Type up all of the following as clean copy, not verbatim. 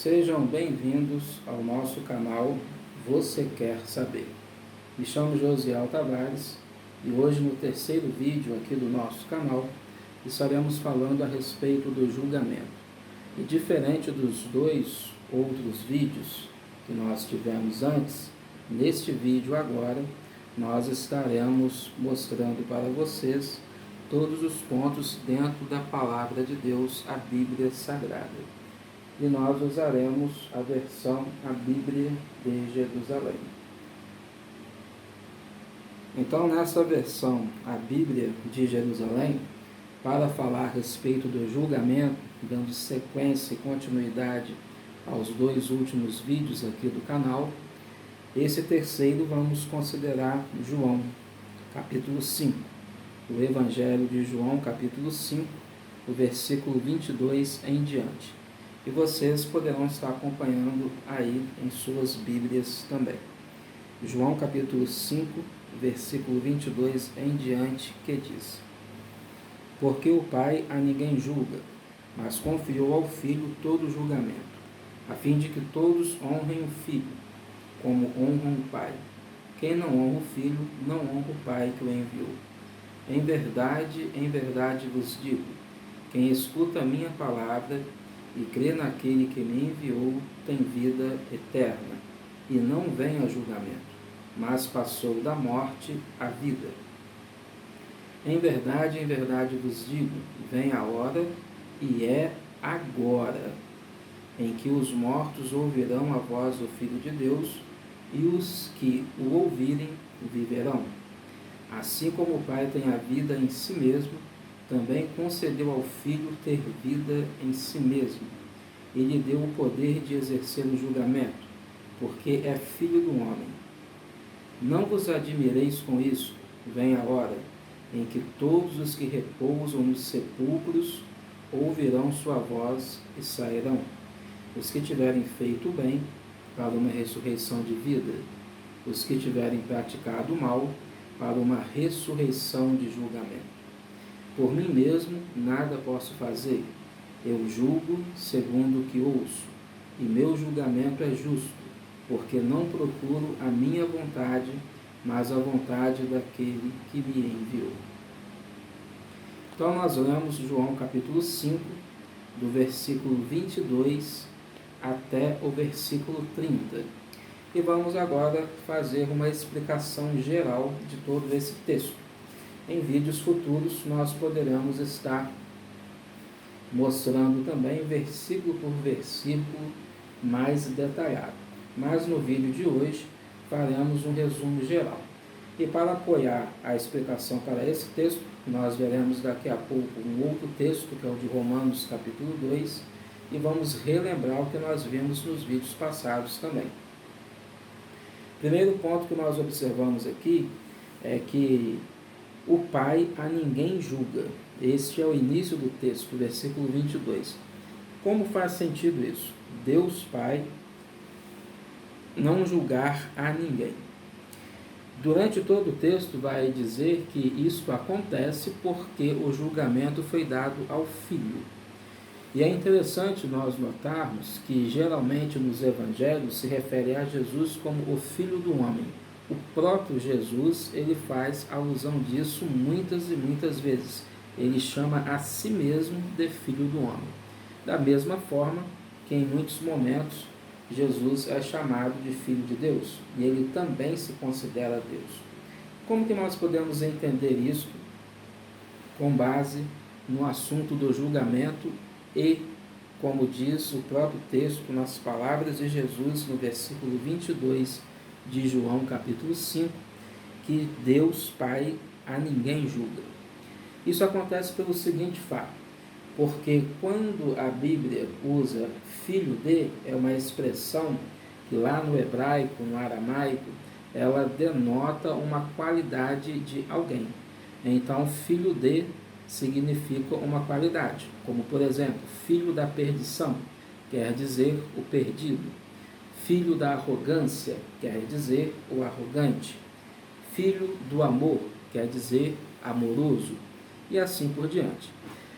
Sejam bem-vindos ao nosso canal Você Quer Saber. Me chamo Josiel Tavares e hoje no terceiro vídeo aqui do nosso canal estaremos falando a respeito do julgamento. E diferente dos dois outros vídeos que nós tivemos antes, neste vídeo agora nós estaremos mostrando para vocês todos os pontos dentro da Palavra de Deus, a Bíblia Sagrada. E nós usaremos a versão A Bíblia de Jerusalém. Então, nessa versão A Bíblia de Jerusalém, para falar a respeito do julgamento, dando sequência e continuidade aos dois últimos vídeos aqui do canal, esse terceiro vamos considerar João, capítulo 5. O Evangelho de João, capítulo 5, o versículo 22 em diante. E vocês poderão estar acompanhando aí em suas Bíblias também. João, capítulo 5, versículo 22 em diante, que diz: Porque o Pai a ninguém julga, mas confiou ao Filho todo o julgamento, a fim de que todos honrem o Filho, como honram o Pai. Quem não honra o Filho, não honra o Pai que o enviou. Em verdade vos digo, quem escuta a minha palavra e crê naquele que me enviou, tem vida eterna, e não vem a julgamento, mas passou da morte à vida. Em verdade vos digo, vem a hora, e é agora, em que os mortos ouvirão a voz do Filho de Deus, e os que o ouvirem viverão. Assim como o Pai tem a vida em si mesmo, também concedeu ao Filho ter vida em si mesmo. E lhe deu o poder de exercer o julgamento, porque é Filho do homem. Não vos admireis com isso, vem a hora em que todos os que repousam nos sepulcros ouvirão sua voz e sairão. Os que tiverem feito o bem, para uma ressurreição de vida. Os que tiverem praticado o mal, para uma ressurreição de julgamento. Por mim mesmo nada posso fazer. Eu julgo segundo o que ouço, e meu julgamento é justo, porque não procuro a minha vontade, mas a vontade daquele que me enviou. Então nós lemos João capítulo 5, do versículo 22 até o versículo 30. E vamos agora fazer uma explicação geral de todo esse texto. Em vídeos futuros nós poderemos estar mostrando também versículo por versículo mais detalhado. Mas no vídeo de hoje faremos um resumo geral. E para apoiar a explicação para esse texto, nós veremos daqui a pouco um outro texto, que é o de Romanos capítulo 2, e vamos relembrar o que nós vimos nos vídeos passados também. Primeiro ponto que nós observamos aqui é que o Pai a ninguém julga. Este é o início do texto, versículo 22. Como faz sentido isso? Deus Pai não julgar a ninguém. Durante todo o texto vai dizer que isso acontece porque o julgamento foi dado ao Filho. E é interessante nós notarmos que geralmente nos evangelhos se refere a Jesus como o Filho do homem. O próprio Jesus, ele faz alusão disso muitas e muitas vezes. Ele chama a si mesmo de Filho do homem. Da mesma forma que em muitos momentos Jesus é chamado de Filho de Deus. E ele também se considera Deus. Como que nós podemos entender isso com base no assunto do julgamento e, como diz o próprio texto, nas palavras de Jesus, no versículo 22 de João, capítulo 5, que Deus Pai a ninguém julga. Isso acontece pelo seguinte fato, porque quando a Bíblia usa filho de, é uma expressão que lá no hebraico, no aramaico, ela denota uma qualidade de alguém. Então, filho de significa uma qualidade, como por exemplo, filho da perdição, quer dizer o perdido. Filho da arrogância, quer dizer o arrogante. Filho do amor, quer dizer amoroso, e assim por diante.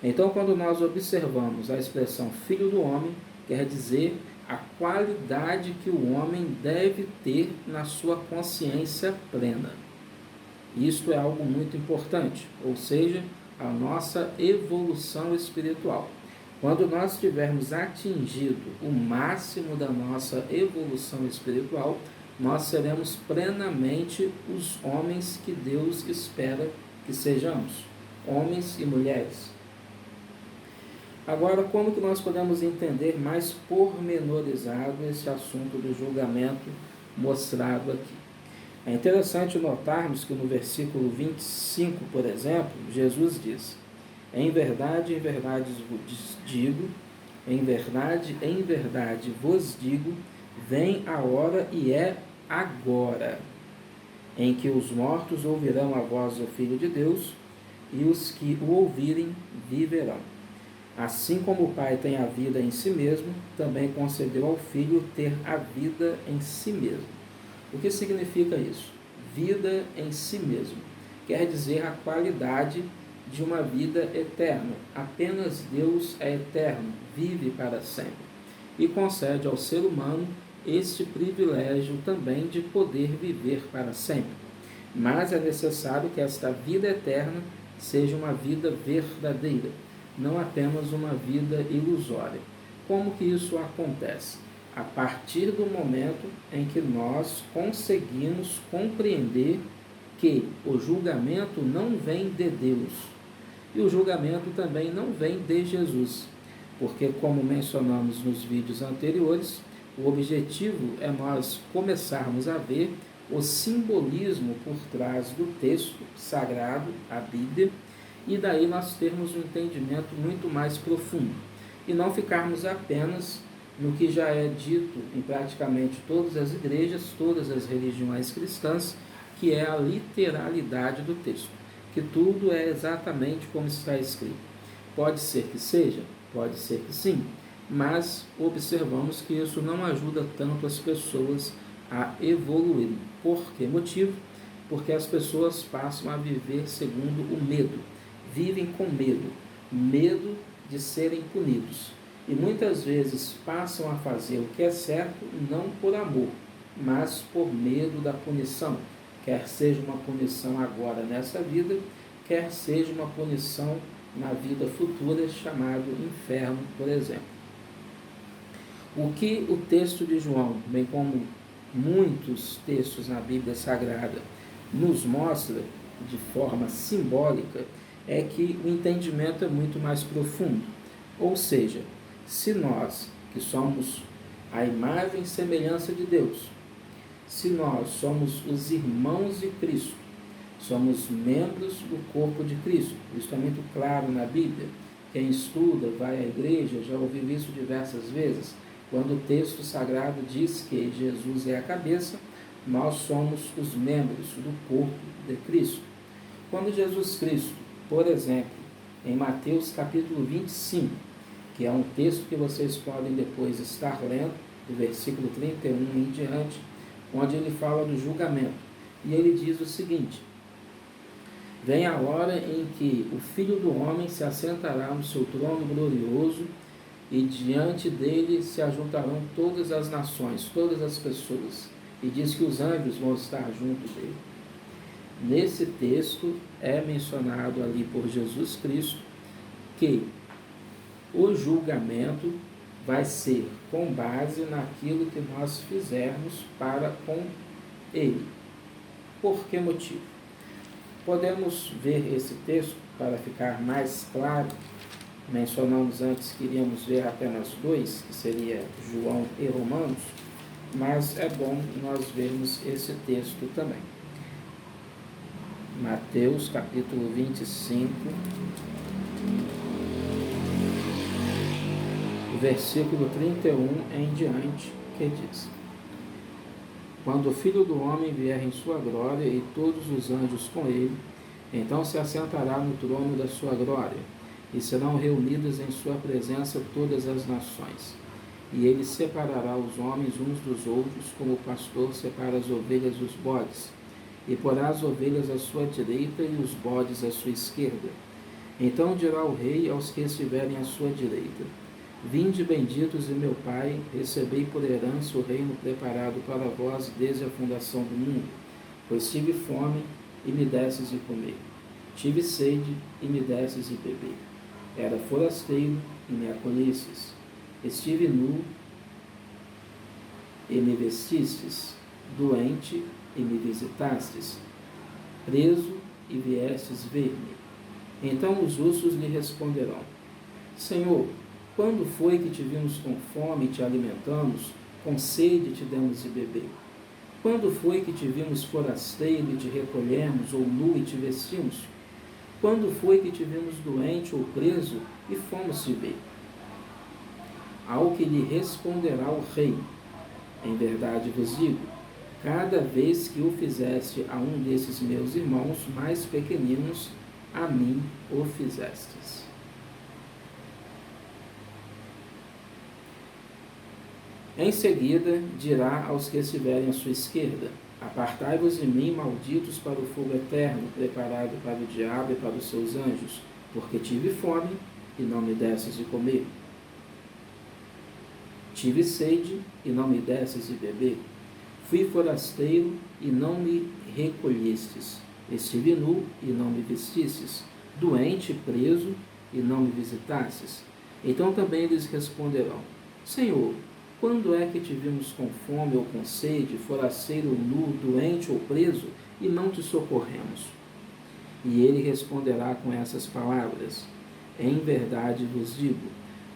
Então, quando nós observamos a expressão filho do homem, quer dizer a qualidade que o homem deve ter na sua consciência plena. Isto é algo muito importante, ou seja, a nossa evolução espiritual. Quando nós tivermos atingido o máximo da nossa evolução espiritual, nós seremos plenamente os homens que Deus espera que sejamos, homens e mulheres. Agora, como que nós podemos entender mais pormenorizado esse assunto do julgamento mostrado aqui? É interessante notarmos que no versículo 25, por exemplo, Jesus diz: em verdade vos digo, em verdade vos digo, vem a hora e é agora, em que os mortos ouvirão a voz do Filho de Deus, e os que o ouvirem viverão. Assim como o Pai tem a vida em si mesmo, também concedeu ao Filho ter a vida em si mesmo. O que significa isso? Vida em si mesmo. Quer dizer a qualidade de uma vida eterna. Apenas Deus é eterno, vive para sempre. E concede ao ser humano este privilégio também de poder viver para sempre. Mas é necessário que esta vida eterna seja uma vida verdadeira, não apenas uma vida ilusória. Como que isso acontece? A partir do momento em que nós conseguimos compreender que o julgamento não vem de Deus e o julgamento também não vem de Jesus, porque, como mencionamos nos vídeos anteriores, o objetivo é nós começarmos a ver o simbolismo por trás do texto sagrado, a Bíblia, e daí nós termos um entendimento muito mais profundo e não ficarmos apenas no que já é dito em praticamente todas as igrejas, todas as religiões cristãs, que é a literalidade do texto, que tudo é exatamente como está escrito. Pode ser que seja, pode ser que sim, mas observamos que isso não ajuda tanto as pessoas a evoluir. Por que motivo? Porque as pessoas passam a viver segundo o medo, vivem com medo, medo de serem punidos. E muitas vezes passam a fazer o que é certo não por amor, mas por medo da punição, quer seja uma punição agora nessa vida, quer seja uma punição na vida futura, chamado inferno, por exemplo. O que o texto de João, bem como muitos textos na Bíblia Sagrada, nos mostra de forma simbólica, é que o entendimento é muito mais profundo. Ou seja, se nós, que somos a imagem e semelhança de Deus, se nós somos os irmãos de Cristo, somos membros do corpo de Cristo, isso é muito claro na Bíblia. Quem estuda, vai à igreja, já ouviu isso diversas vezes. Quando o texto sagrado diz que Jesus é a cabeça, nós somos os membros do corpo de Cristo. Quando Jesus Cristo, por exemplo, em Mateus capítulo 25, que é um texto que vocês podem depois estar lendo, do versículo 31 em diante, onde ele fala do julgamento. E ele diz o seguinte: vem a hora em que o Filho do Homem se assentará no seu trono glorioso, e diante dele se ajuntarão todas as nações, todas as pessoas. E diz que os anjos vão estar junto dele. Nesse texto é mencionado ali por Jesus Cristo que o julgamento vai ser com base naquilo que nós fizermos para com ele. Por que motivo? Podemos ver esse texto para ficar mais claro. Mencionamos antes que iríamos ver apenas dois, que seria João e Romanos, mas é bom nós vermos esse texto também. Mateus capítulo 25, versículo 31 em diante, que diz: quando o Filho do Homem vier em sua glória e todos os anjos com ele, então se assentará no trono da sua glória, e serão reunidas em sua presença todas as nações. E ele separará os homens uns dos outros, como o pastor separa as ovelhas dos bodes, e porá as ovelhas à sua direita e os bodes à sua esquerda. Então dirá o rei aos que estiverem à sua direita: Vinde benditos de meu Pai, recebei por herança o reino preparado para vós desde a fundação do mundo. Pois tive fome e me desses de comer, tive sede e me desses de beber. Era forasteiro e me acolhestes, estive nu e me vestistes, doente e me visitastes, preso e viestes ver-me. Então os justos lhe responderão: Senhor, quando foi que te vimos com fome e te alimentamos, com sede e te demos de beber? Quando foi que te vimos forasteiro e te recolhemos, ou nu e te vestimos? Quando foi que te vimos doente ou preso e fomos te ver? Ao que lhe responderá o rei: Em verdade vos digo, cada vez que o fizeste a um desses meus irmãos mais pequeninos, a mim o fizestes. Em seguida, dirá aos que estiverem à sua esquerda: Apartai-vos de mim, malditos, para o fogo eterno, preparado para o diabo e para os seus anjos, porque tive fome e não me desses de comer. Tive sede e não me desses de beber. Fui forasteiro e não me recolhestes. Estive nu e não me vestistes. Doente e preso e não me visitastes. Então também eles responderão: Senhor, quando é que te vimos com fome ou com sede, forasteiro ou nu, doente ou preso, e não te socorremos? E ele responderá com essas palavras: Em verdade vos digo,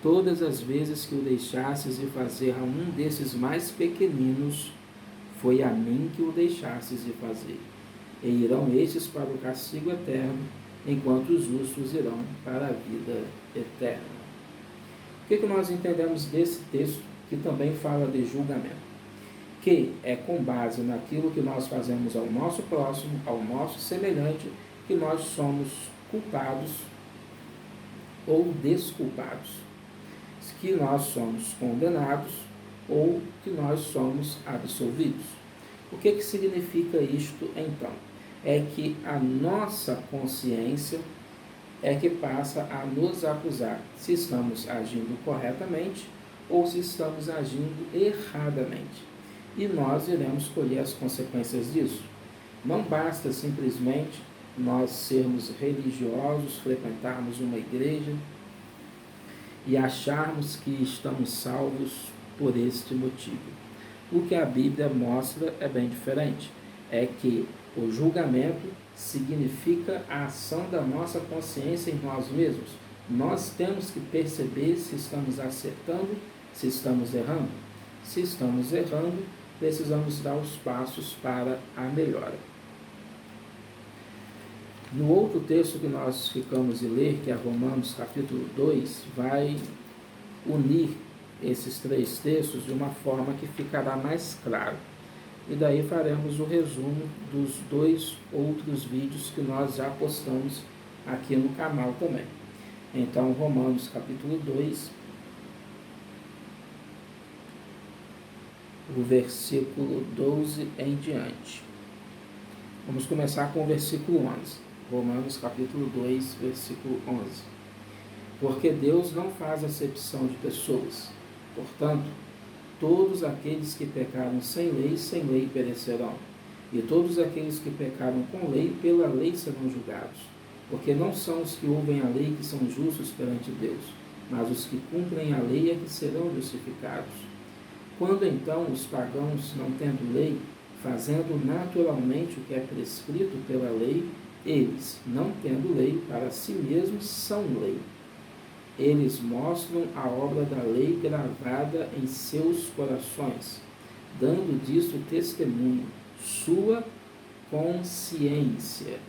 todas as vezes que o deixastes de fazer a um desses mais pequeninos, foi a mim que o deixastes de fazer. E irão estes para o castigo eterno, enquanto os justos irão para a vida eterna. O que nós entendemos desse texto, que também fala de julgamento? Que é com base naquilo que nós fazemos ao nosso próximo, ao nosso semelhante, que nós somos culpados ou desculpados, que nós somos condenados ou que nós somos absolvidos. O que significa isto então? É que a nossa consciência é que passa a nos acusar se estamos agindo corretamente ou se estamos agindo erradamente. E nós iremos colher as consequências disso. Não basta simplesmente nós sermos religiosos, frequentarmos uma igreja e acharmos que estamos salvos por este motivo. O que a Bíblia mostra é bem diferente. É que o julgamento significa a ação da nossa consciência em nós mesmos. Nós temos que perceber se estamos acertando, se estamos errando. Se estamos errando, precisamos dar os passos para a melhora. No outro texto que nós ficamos de ler, que é Romanos capítulo 2, vai unir esses três textos de uma forma que ficará mais claro. E daí faremos o resumo dos dois outros vídeos que nós já postamos aqui no canal também. Então, Romanos capítulo 2, o versículo 12 em diante. Vamos começar com o versículo 11. Romanos capítulo 2, versículo 11. Porque Deus não faz acepção de pessoas. Portanto, todos aqueles que pecaram sem lei perecerão. E todos aqueles que pecaram com lei, pela lei serão julgados. Porque não são os que ouvem a lei que são justos perante Deus, mas os que cumprem a lei é que serão justificados. Quando então os pagãos, não tendo lei, fazendo naturalmente o que é prescrito pela lei, eles, não tendo lei, para si mesmos são lei. Eles mostram a obra da lei gravada em seus corações, dando disto testemunho, sua consciência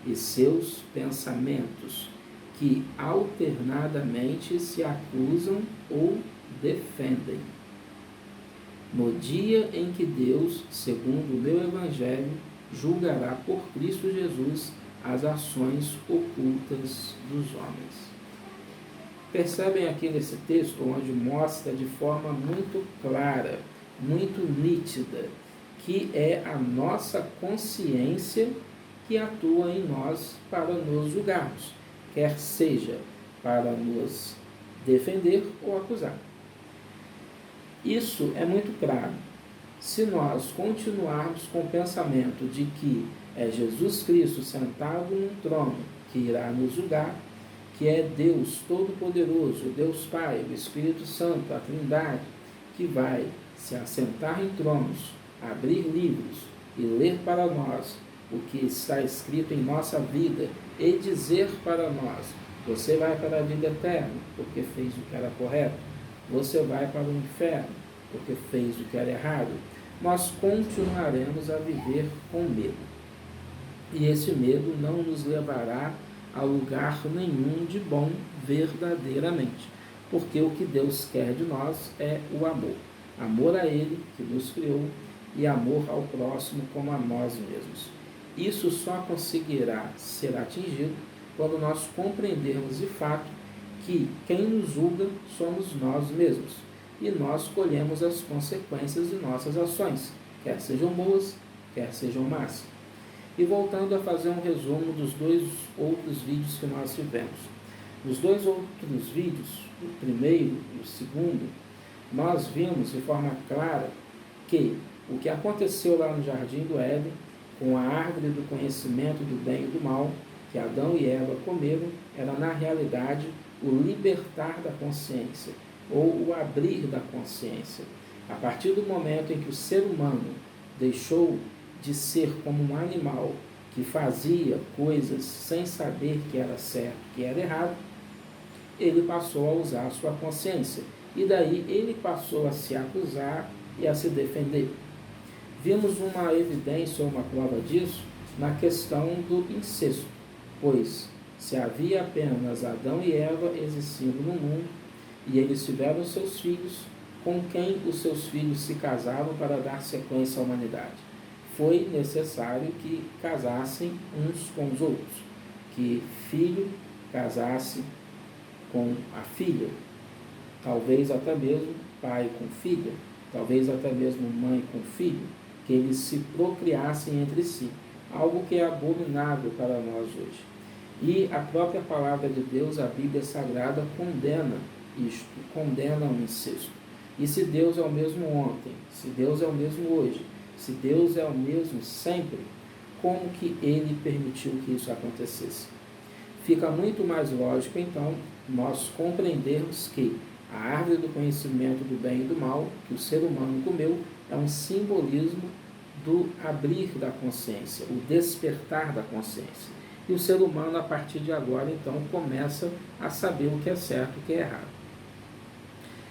e seus pensamentos, que alternadamente se acusam ou defendem. No dia em que Deus, segundo o meu Evangelho, julgará por Cristo Jesus as ações ocultas dos homens. Percebem aqui nesse texto, onde mostra de forma muito clara, muito nítida, que é a nossa consciência que atua em nós para nos julgarmos, quer seja para nos defender ou acusar. Isso é muito claro. Se nós continuarmos com o pensamento de que é Jesus Cristo sentado num trono que irá nos julgar, que é Deus Todo-Poderoso, Deus Pai, o Espírito Santo, a Trindade, que vai se assentar em tronos, abrir livros e ler para nós o que está escrito em nossa vida e dizer para nós: você vai para a vida eterna porque fez o que era correto, você vai para o inferno porque fez o que era errado, nós continuaremos a viver com medo. E esse medo não nos levará a lugar nenhum de bom verdadeiramente, porque o que Deus quer de nós é o amor. Amor a Ele, que nos criou, e amor ao próximo como a nós mesmos. Isso só conseguirá ser atingido quando nós compreendermos de fato que quem nos julga somos nós mesmos, e nós colhemos as consequências de nossas ações, quer sejam boas, quer sejam más. E voltando a fazer um resumo dos 2 outros vídeos que nós tivemos. Nos 2 outros vídeos, o primeiro e o segundo, nós vimos de forma clara que o que aconteceu lá no Jardim do Éden, com a árvore do conhecimento do bem e do mal, que Adão e Eva comeram, era na realidade o libertar da consciência, ou o abrir da consciência. A partir do momento em que o ser humano deixou de ser como um animal que fazia coisas sem saber que era certo, que era errado, ele passou a usar a sua consciência. E daí ele passou a se acusar e a se defender. Vimos uma evidência ou uma prova disso na questão do incesto, pois se havia apenas Adão e Eva existindo no mundo, e eles tiveram seus filhos, com quem os seus filhos se casaram para dar sequência à humanidade? Foi necessário que casassem uns com os outros, que filho casasse com a filha, talvez até mesmo pai com filha, talvez até mesmo mãe com filho, que eles se procriassem entre si, algo que é abominável para nós hoje. E a própria palavra de Deus, a Bíblia Sagrada, condena isto, condena o incesto. E se Deus é o mesmo ontem, se Deus é o mesmo hoje, se Deus é o mesmo sempre, como que Ele permitiu que isso acontecesse? Fica muito mais lógico, então, nós compreendermos que a árvore do conhecimento do bem e do mal, que o ser humano comeu, é um simbolismo do abrir da consciência, o despertar da consciência. E o ser humano, a partir de agora, então, começa a saber o que é certo e o que é errado.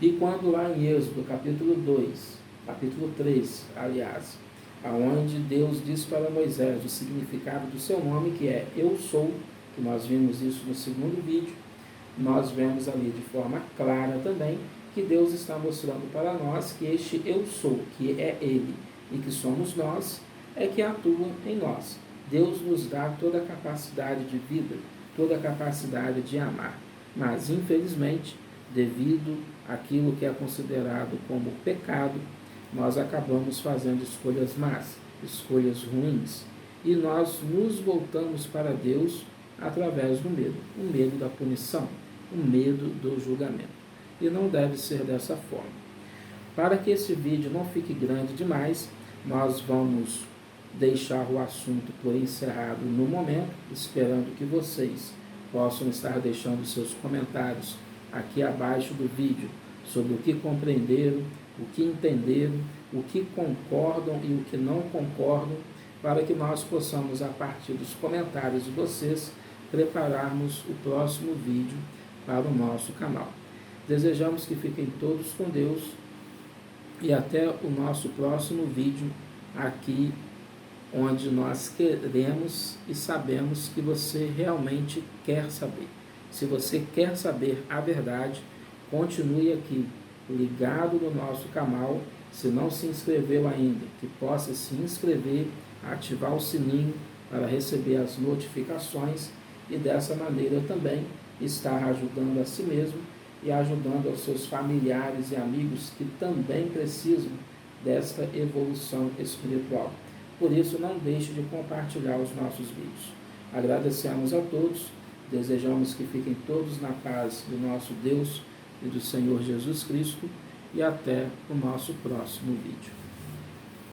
E quando lá em Êxodo, capítulo 2, capítulo 3, aliás, aonde Deus diz para Moisés o significado do seu nome, que é Eu Sou, que nós vimos isso no segundo vídeo, nós vemos ali de forma clara também que Deus está mostrando para nós que este Eu Sou, que é Ele e que somos nós, é que atua em nós. Deus nos dá toda a capacidade de vida, toda a capacidade de amar, mas infelizmente, devido àquilo que é considerado como pecado, nós acabamos fazendo escolhas más, escolhas ruins, e nós nos voltamos para Deus através do medo, o medo da punição, o medo do julgamento. E não deve ser dessa forma. Para que esse vídeo não fique grande demais, nós vamos deixar o assunto por encerrado no momento, esperando que vocês possam estar deixando seus comentários aqui abaixo do vídeo sobre o que compreenderam, o que entenderam, o que concordam e o que não concordam, para que nós possamos, a partir dos comentários de vocês, prepararmos o próximo vídeo para o nosso canal. Desejamos que fiquem todos com Deus e até o nosso próximo vídeo aqui, onde nós queremos e sabemos que você realmente quer saber. Se você quer saber a verdade, continue aqui, ligado no nosso canal. Se não se inscreveu ainda, que possa se inscrever, ativar o sininho para receber as notificações e dessa maneira também estar ajudando a si mesmo e ajudando aos seus familiares e amigos que também precisam desta evolução espiritual. Por isso, não deixe de compartilhar os nossos vídeos. Agradecemos a todos, desejamos que fiquem todos na paz do nosso Deus e do Senhor Jesus Cristo, e até o nosso próximo vídeo.